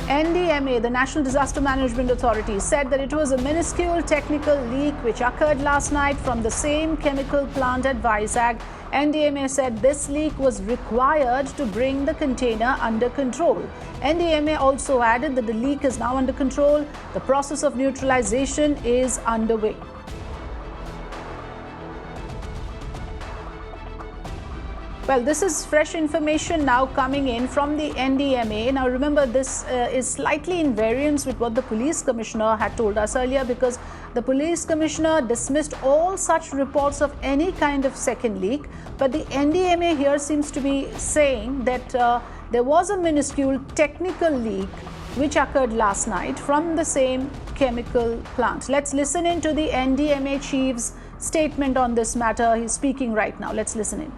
NDMA, the National Disaster Management Authority, said that it was a minuscule technical leak which occurred last night from the same chemical plant at Vizag. NDMA said this leak was required to bring the container under control. NDMA also added that the leak is now under control. The process of neutralization is underway. Well, this is fresh information now coming in from the NDMA. Now, remember, this is slightly in variance with what the police commissioner had told us earlier, because the police commissioner dismissed all such reports of any kind of second leak. But the NDMA here seems to be saying that there was a minuscule technical leak which occurred last night from the same chemical plant. Let's listen in to the NDMA chief's statement on this matter. He's speaking right now. Let's listen in.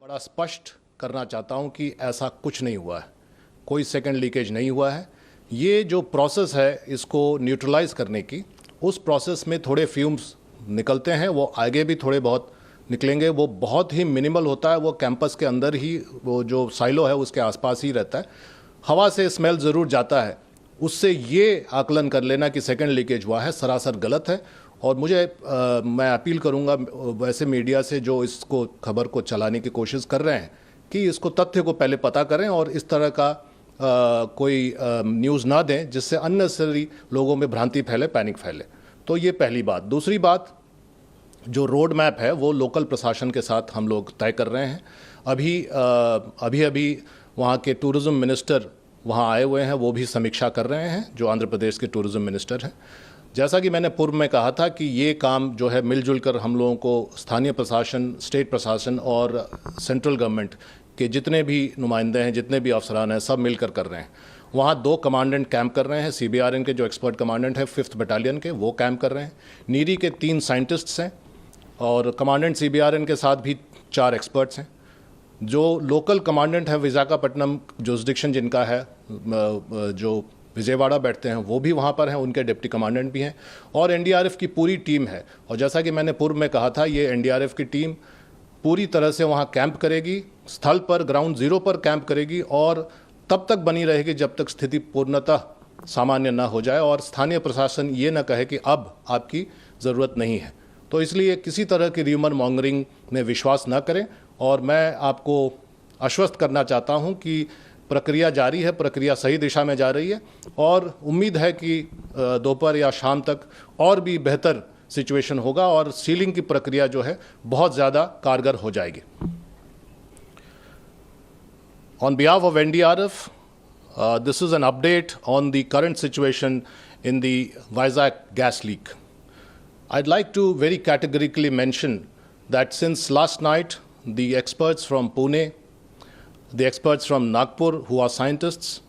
बड़ा स्पष्ट करना चाहता हूं कि ऐसा कुछ नहीं हुआ है, कोई सेकंड लीकेज नहीं हुआ है। ये जो प्रोसेस है इसको न्यूट्रलाइज करने की, उस प्रोसेस में थोड़े फ्यूम्स निकलते हैं, वो आगे भी थोड़े बहुत निकलेंगे। वो बहुत ही मिनिमल होता है, वो कैंपस के अंदर ही, वो जो साइलो है उसके आसपास ही रहता है। हवा से स्मेल ज़रूर जाता है, उससे ये आकलन कर लेना कि सेकंड लीकेज हुआ है सरासर गलत है। और मैं अपील करूंगा वैसे मीडिया से जो इसको खबर को चलाने की कोशिश कर रहे हैं कि इसको तथ्य को पहले पता करें और इस तरह का कोई न्यूज़ ना दें जिससे अननेसेसरी लोगों में भ्रांति फैले, पैनिक फैले। तो ये पहली बात। दूसरी बात, जो रोड मैप है वो लोकल प्रशासन के साथ हम लोग तय कर रहे हैं। अभी वहाँ के टूरिज़्म मिनिस्टर वहाँ आए हुए हैं, वो भी समीक्षा कर रहे हैं, जो आंध्र प्रदेश के टूरिज़्म मिनिस्टर हैं। जैसा कि मैंने पूर्व में कहा था कि ये काम जो है मिलजुल कर हम लोगों को स्थानीय प्रशासन, स्टेट प्रशासन और सेंट्रल गवर्नमेंट के जितने भी नुमाइंदे हैं, जितने भी अफसरान हैं, सब मिलकर कर रहे हैं। वहाँ 2 कमांडेंट कैंप कर रहे हैं। CBRN के जो एक्सपर्ट कमांडेंट है 5th बटालियन के, वो कैंप कर रहे हैं। नीरी के 3 साइंटिस्ट्स हैं और कमांडेंट CBRN के साथ भी 4 एक्सपर्ट्स हैं। जो लोकल कमांडेंट है विशाखापट्टनम जुरिसडिक्शन जिनका है, जो विजयवाड़ा बैठते हैं, वो भी वहाँ पर हैं, उनके डिप्टी कमांडेंट भी हैं और NDRF की पूरी टीम है। और जैसा कि मैंने पूर्व में कहा था, ये NDRF की टीम पूरी तरह से वहाँ कैंप करेगी, स्थल पर, ग्राउंड ज़ीरो पर कैंप करेगी और तब तक बनी रहेगी जब तक स्थिति पूर्णतः सामान्य ना हो जाए और स्थानीय प्रशासन ये ना कहे कि अब आपकी ज़रूरत नहीं है। तो इसलिए किसी तरह की र्यूमर मॉन्गरिंग में विश्वास ना करें और मैं आपको आश्वस्त करना चाहता हूँ कि प्रक्रिया जारी है, प्रक्रिया सही दिशा में जा रही है और उम्मीद है कि दोपहर या शाम तक और भी बेहतर सिचुएशन होगा और सीलिंग की प्रक्रिया जो है बहुत ज़्यादा कारगर हो जाएगी। On behalf of NDRF, this is an update on the current situation in the Vizag gas leak. I'd like to very categorically mention that since last night, the experts from Pune, the experts from Nagpur who are scientists,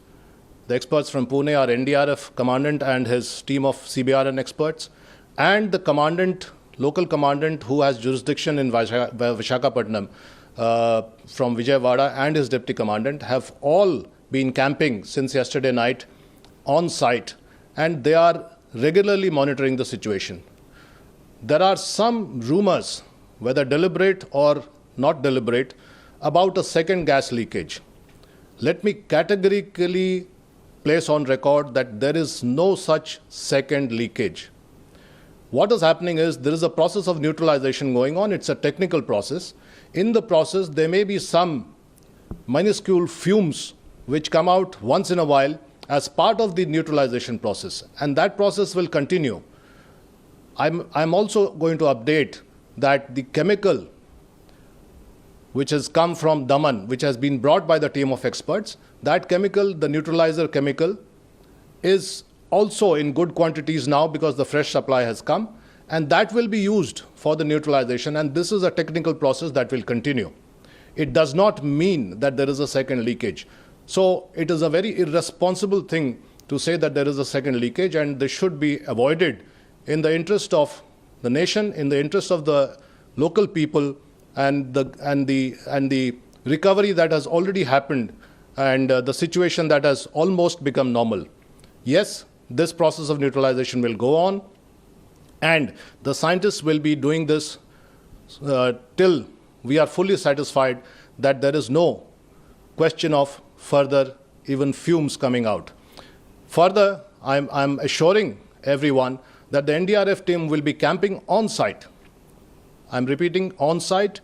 the experts from Pune are NDRF commandant and his team of CBRN experts, and the commandant, local commandant who has jurisdiction in Visakhapatnam from Vijayawada and his deputy commandant have all been camping since yesterday night on site, and they are regularly monitoring the situation. There are some rumors, whether deliberate or not deliberate, about a second gas leakage. Let me categorically place on record that there is no such second leakage. What is happening is there is a process of neutralization going on. It's a technical process. In the process, there may be some minuscule fumes which come out once in a while as part of the neutralization process, and that process will continue. I'm also going to update that the chemical which has come from Daman, which has been brought by the team of experts, that chemical, the neutralizer chemical, is also in good quantities now because the fresh supply has come, and that will be used for the neutralization, and this is a technical process that will continue. It does not mean that there is a second leakage. So it is a very irresponsible thing to say that there is a second leakage, and this should be avoided in the interest of the nation, in the interest of the local people, and the recovery that has already happened, and the situation that has almost become normal. Yes, this process of neutralization will go on, and the scientists will be doing this till we are fully satisfied that there is no question of further even fumes coming out. Further, I'm assuring everyone that the NDRF team will be camping on site. I'm repeating, on site,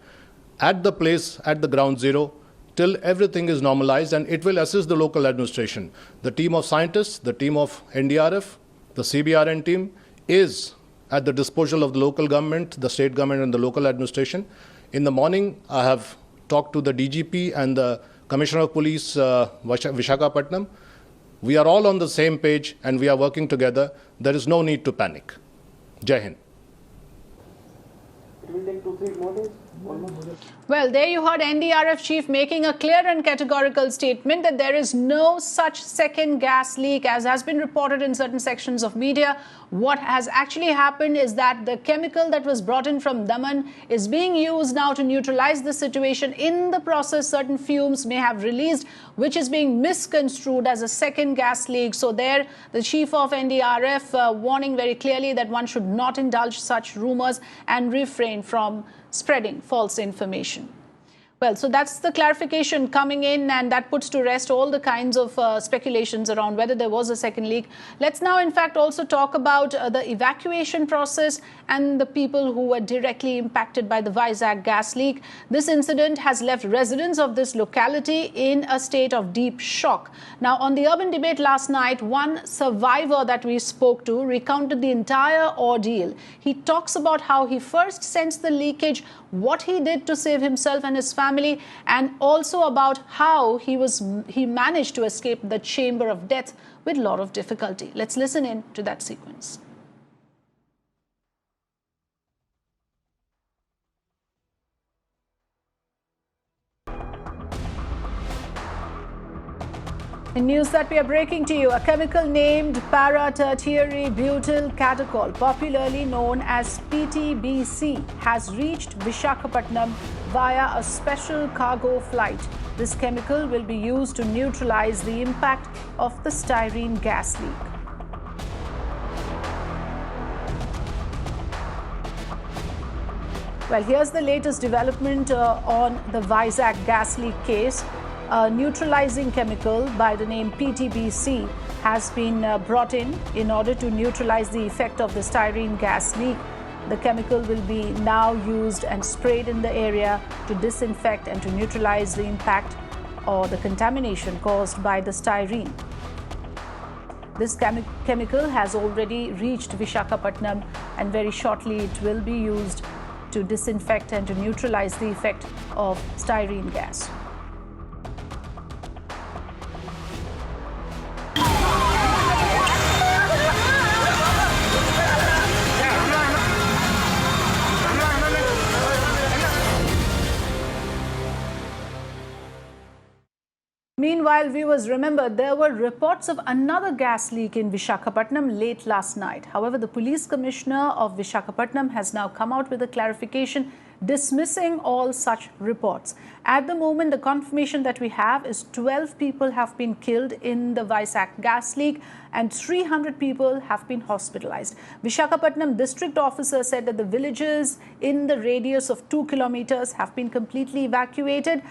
at the place, at the ground zero, till everything is normalized, and it will assist the local administration. The team of scientists, the team of NDRF, the CBRN team is at the disposal of the local government, the state government, and the local administration. In the morning, I have talked to the DGP and the Commissioner of Police, Visakhapatnam. We are all on the same page and we are working together. There is no need to panic. Jai Hind. It will take 2-3 more days. Well, there you heard NDRF chief making a clear and categorical statement that there is no such second gas leak as has been reported in certain sections of media. What has actually happened is that the chemical that was brought in from Daman is being used now to neutralize the situation. In the process, certain fumes may have released, which is being misconstrued as a second gas leak. So there, the chief of NDRF warning very clearly that one should not indulge such rumors and refrain from spreading false information. Well, so that's the clarification coming in, and that puts to rest all the kinds of speculations around whether there was a second leak. Let's now, in fact, also talk about the evacuation process and the people who were directly impacted by the Vizag gas leak. This incident has left residents of this locality in a state of deep shock. Now, on the Urban Debate last night, one survivor that we spoke to recounted the entire ordeal. He talks about how he first sensed the leakage, what he did to save himself and his family, and also about how he managed to escape the chamber of death with a lot of difficulty. Let's listen in to that sequence. In news that we are breaking to you, a chemical named para-tertiary butyl catechol, popularly known as PTBC, has reached Visakhapatnam via a special cargo flight. This chemical will be used to neutralize the impact of the styrene gas leak. Well, here's the latest development on the Vizag gas leak case. A neutralizing chemical by the name PTBC has been brought in order to neutralize the effect of the styrene gas leak. The chemical will be now used and sprayed in the area to disinfect and to neutralize the impact or the contamination caused by the styrene. This chemical has already reached Visakhapatnam, and very shortly it will be used to disinfect and to neutralize the effect of styrene gas. Meanwhile, viewers, remember there were reports of another gas leak in Visakhapatnam late last night. However, the police commissioner of Visakhapatnam has now come out with a clarification dismissing all such reports. At the moment, the confirmation that we have is 12 people have been killed in the Vizag gas leak and 300 people have been hospitalized. Visakhapatnam district officer said that the villages in the radius of 2 kilometers have been completely evacuated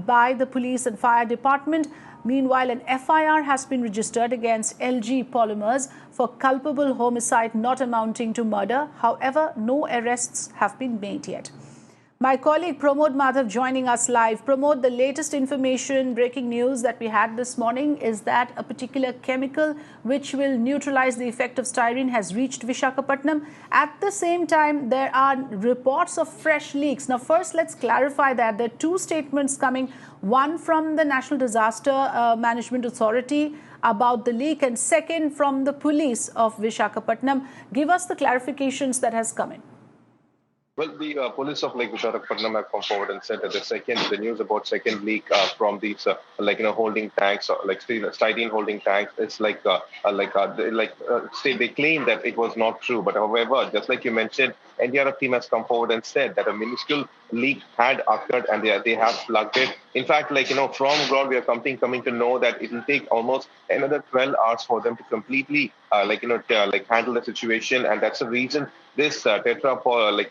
by the police and fire department. Meanwhile, an FIR has been registered against LG Polymers for culpable homicide not amounting to murder. However, no arrests have been made yet. My colleague Pramod Madhav joining us live. Pramod, the latest information, breaking news that we had this morning is that a particular chemical which will neutralize the effect of styrene has reached Visakhapatnam. At the same time, there are reports of fresh leaks. Now, first, let's clarify that there are two statements coming, one from the National Disaster Management Authority about the leak, and second from the police of Visakhapatnam. Give us the clarifications that has come in. Well, the police of Visakhapatnam have come forward and said that the news about second leak from these holding tanks, or styrene holding tanks, it's they claim that it was not true. But however, just like you mentioned, NDRF team has come forward and said that a minuscule leak had occurred, and they have plugged it. In fact, from ground, we are coming to know that it will take almost another 12 hours for them to completely, handle the situation, and that's the reason this tetra butyl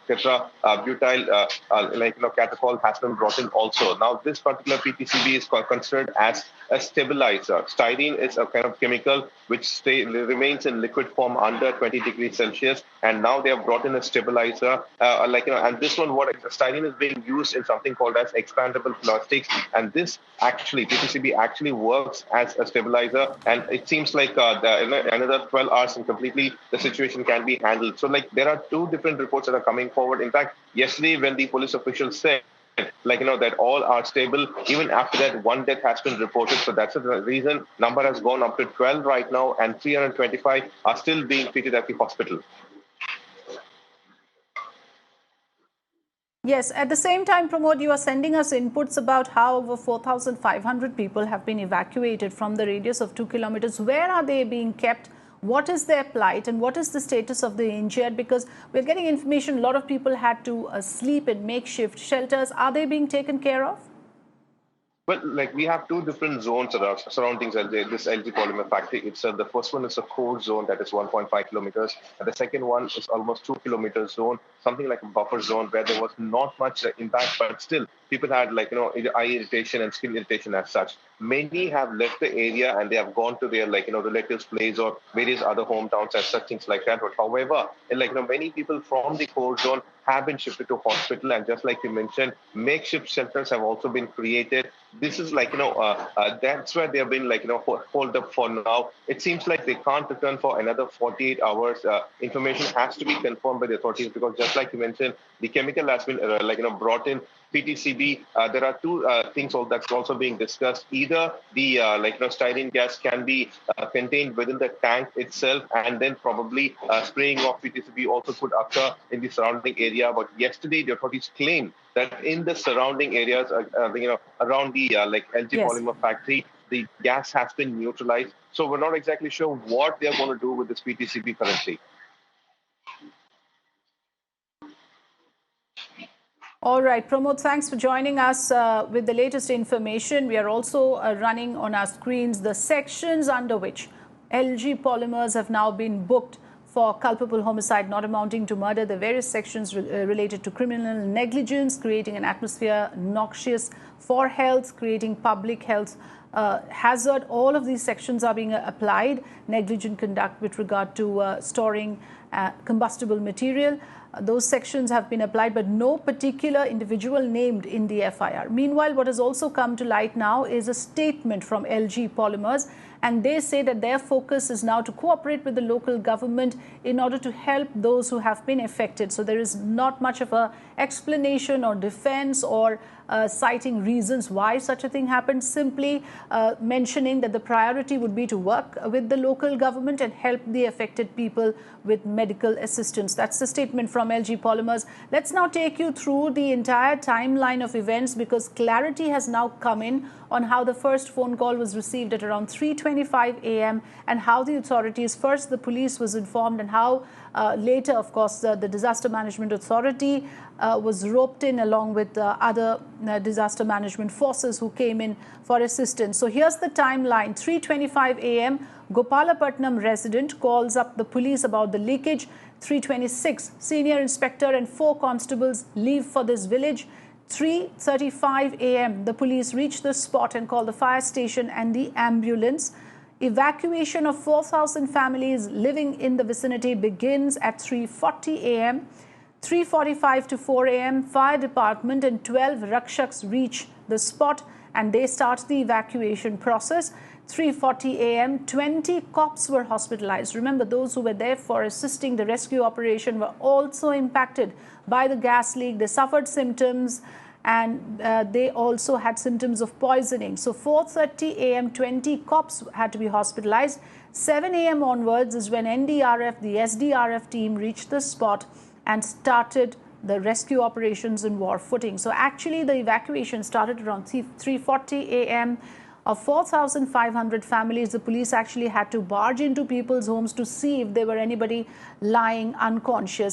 catechol has been brought in also. Now, this particular PTCB is considered as a stabilizer. Styrene is a kind of chemical which remains in liquid form under 20 degrees Celsius, and now they have brought in a stabilizer. And this one, styrene is being used in something called as expandable plastics, and this actually PTCB actually works as a stabilizer, and it seems like another 12 hours and completely the situation can be handled. So there are two different reports that are coming forward. In fact, yesterday when the police officials said that all are stable, even after that one death has been reported. So that's the reason number has gone up to 12 right now, and 325 are still being treated at the hospital. Yes, at the same time, Pramod, you are sending us inputs about how over 4,500 people have been evacuated from the radius of 2 kilometers. Where are they being kept? What is their plight, and what is the status of the injured? Because we're getting information a lot of people had to sleep in makeshift shelters. Are they being taken care of? Well, we have two different zones surrounding this LG Polymer factory. The first one is a core zone that is 1.5 kilometers, and the second one is almost 2 kilometers zone, something like a buffer zone where there was not much impact, but still people had eye irritation and skin irritation as such. Many have left the area and they have gone to their relatives' place or various other hometowns and such things like that. But however, many people from the core zone have been shifted to hospital, and just like you mentioned, makeshift shelters have also been created. This is that's where they have been hold up for now. It seems like they can't return for another 48 hours. Information has to be confirmed by the authorities, because just like you mentioned, the chemical has been brought in. PTCB, there are two things that's also being discussed. Either the styrene gas can be contained within the tank itself, and then probably spraying of PTCB also could occur in the surrounding area. But yesterday, the authorities claimed that in the surrounding areas, around the LG Polymer factory, the gas has been neutralized. So we're not exactly sure what they're going to do with this PTCB currently. All right, Pramod, thanks for joining us with the latest information. We are also running on our screens the sections under which LG Polymers have now been booked for culpable homicide not amounting to murder. The various sections related to criminal negligence, creating an atmosphere noxious for health, creating public health hazard. All of these sections are being applied. Negligent conduct with regard to storing combustible material. Those sections have been applied, but no particular individual named in the FIR. Meanwhile, what has also come to light now is a statement from LG Polymers, and they say that their focus is now to cooperate with the local government in order to help those who have been affected. So there is not much of a explanation or defense or citing reasons why such a thing happened, simply mentioning that the priority would be to work with the local government and help the affected people with medical assistance. That's the statement from LG Polymers. Let's now take you through the entire timeline of events, because clarity has now come in on how the first phone call was received at around 3:25 a.m. and how the authorities, first the police was informed, and how later, of course, the Disaster Management Authority was roped in along with other disaster management forces who came in for assistance. So here's the timeline. 3:25 a.m. Gopalapatnam resident calls up the police about the leakage. 3:26, senior inspector and 4 constables leave for this village. 3:35 a.m. the police reach the spot and call the fire station and the ambulance. Evacuation of 4,000 families living in the vicinity begins at 3:40 a.m. 3:45 to 4 a.m. fire department and 12 rakshaks reach the spot and they start the evacuation process. 3:40 a.m. 20 cops were hospitalized. Remember, those who were there for assisting the rescue operation were also impacted by the gas leak. They suffered symptoms, and they also had symptoms of poisoning. So 4:30 a.m. 20 cops had to be hospitalized. 7 a.m. onwards is when NDRF, the SDRF team, reached the spot and started the rescue operations in war footing. So actually the evacuation started around 3:40 a.m. Of 4,500 families, the police actually had to barge into people's homes to see if there were anybody lying unconscious.